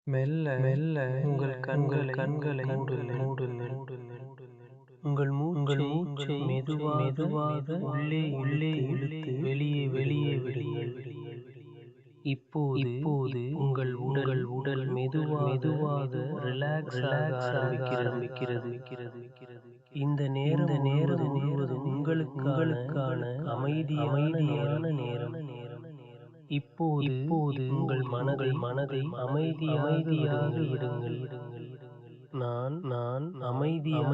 மெல்ல மெல்ல உங்கள் கண்களை மூடுங்கள். உங்கள் மூச்சை மெதுவாக உள்ளே இழுத்து வெளியே விடுங்கள். இப்போது உங்கள் உடல் மெதுவாக ரிலாக்ஸ் ஆக ஆரம்பிக்கிறது. இந்த நேரம் முழுவதும் உங்களுக்கான அமைதியான நேரம். இப்போது உங்கள் மனதை அமைதியாக விடுங்கள். நான் அமைதியாக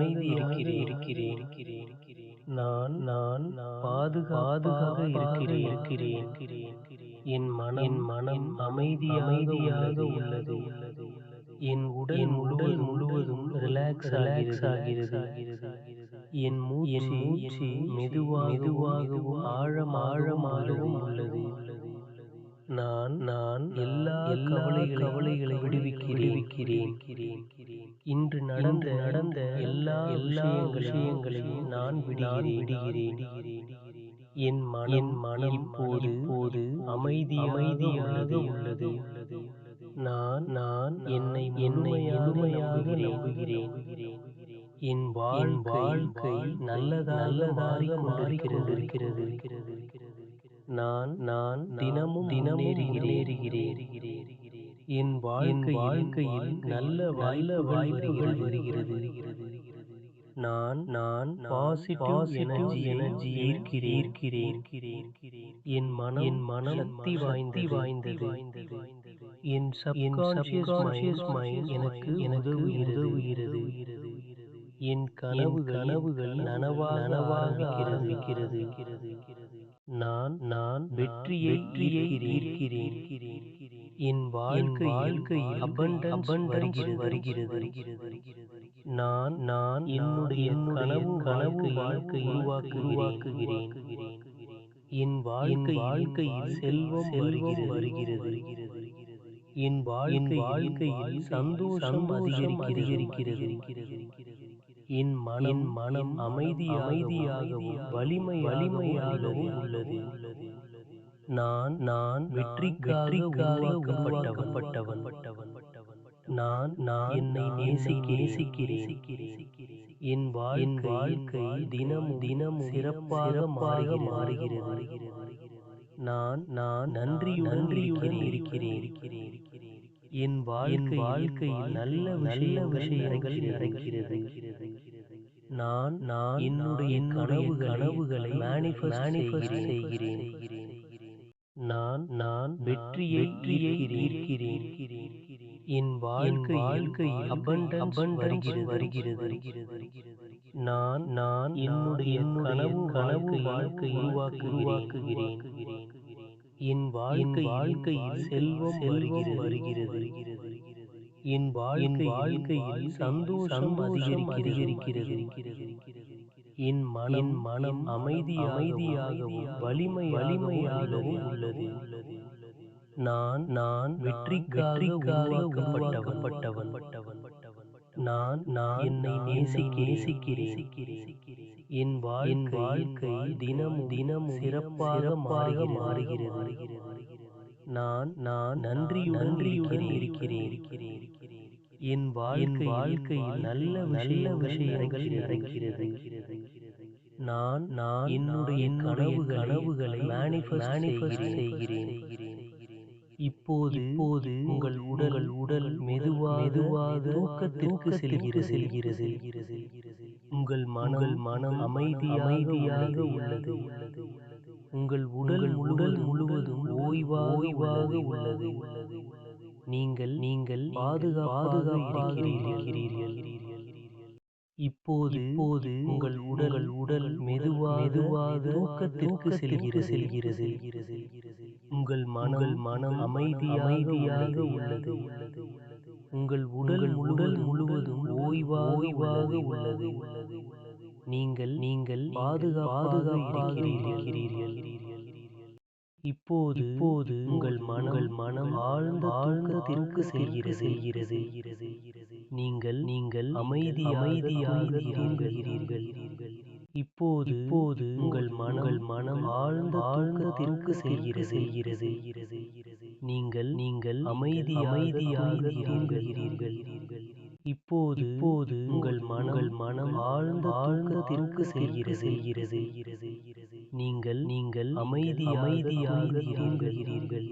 இருக்கிறேன். நான் பாதுகாப்பாக இருக்கிறேன். என் மனம் அமைதியாக உள்ளது. என் உடல் முழுவதும் ரிலாக்ஸ் ஆகிறது. என் மூச்சு மெதுவாகவும் ஆழமாகவும் உள்ளது. நான் எல்லா கவலைகளை விடுவிக்கிறேன். இன்று நடந்த எல்லா விஷயங்களையும் நான் விடுகிறேன். என் மனம் இப்போது அமைதியாக உள்ளது. நான் என்னை முழுமையாக நம்புகிறேன். என் வாழ்க்கை நல்லதாக மாறிக்கொண்டிருக்கிறது. நான் தினமும் முன்னேறுகிறேன். என் வாழ்க்கையில் நல்ல வாய்ப்புகள் வருகிறது. நான் பாசிட்டிவ் எனர்ஜி ஈர்க்கிறேன். என் மனம் சக்தி வாய்ந்தது. என் சப்கான்ஷியஸ் மைண்ட் எனக்கு உதவுகிறது. என் கனவுகள் நனவாக ஆரம்பிக்கிறது. நான் வெற்றியை ஈர்க்கிறேன். என் வாழ்க்கையில் abundance வருகிறது. நான் என்னுடைய கனவு வாழ்க்கையை உருவாக்குகிறேன். என் வாழ்க்கையில் செல்வம் வருகிறது. என் வாழ்க்கையில் சந்தோஷம் அதிகரிக்கிறது. என் மனம் அமைதியாகவும் வலிமையாகவும் உள்ளது. நான் வெற்றிக்காக உருவாக்கப்பட்டவன். நான் என்னை நேசிக்கிறேன். என் வாழ்க்கை தினமும் சிறப்பாக மாறுகிறது. நான் நன்றியுடன் இருக்கிறேன். என் வாழ்க்கையில் நல்ல விஷயங்கள் நடக்கிறது. நான் என்னுடைய கனவுகளை manifest செய்கிறேன். நான் வெற்றியை ஈர்க்கிறேன். என் வாழ்க்கையில் abundance வருகிறது. நான் என்னுடைய கனவு வாழ்க்கையை உருவாக்குகிறேன். என் வாழ்க்கையில் செல்வம் வருகிறது. என் வாழ்க்கையில் சந்தோஷம் அதிகரிக்கிறது. என் மனம் அமைதியாகவும் வலிமையாகவும் உள்ளது. நான் வெற்றிக்காக உருவாக்கப்பட்டவன். நான் என்னை நேசிக்கிறேன். என் வாழ்க்கை தினமும் சிறப்பாக மாறுகிறது. நான் நன்றியுடன் இருக்கிறேன். என் வாழ்க்கையில் நல்ல விஷயங்கள் நடக்கிறது. நான் என்னுடைய கனவுகளை manifest செய்கிறேன். இப்போது உங்கள் உடல் மெதுவாக தூக்கத்திற்கு செல்கிறது. உங்கள் மனம் அமைதியாக உள்ளது. உங்கள் உடல் முழுவதும் ஓய்வாக உள்ளது. நீங்கள் பாதுகாப்பாக இருக்கிறீர்கள். இப்போது உங்கள் உடல் மெதுவாக தூக்கத்திற்கு செல்கிறது. உங்கள் மனம் அமைதியாக உள்ளது. உங்கள் உடல் முழுவதும் ஓய்வாக உள்ளது. நீங்கள் பாதுகாப்பாக இருக்கிறீர்கள். இப்போது உங்கள் மனம் ஆழ்ந்த தூக்கத்திற்கு செல்கிறது. நீங்கள் அமைதியாக தூங்குகிறீர்கள். இப்போது உங்கள் மனம் ஆழ்ந்த தூக்கத்திற்கு செல்கிறது. நீங்கள் நீங்கள் அமைதியாக தூங்குகிறீர்கள். இப்போது உங்கள் மனம் ஆழ்ந்த தூக்கத்திற்கு செல்கிறது. நீங்கள் அமைதியாக தூங்குகிறீர்கள்.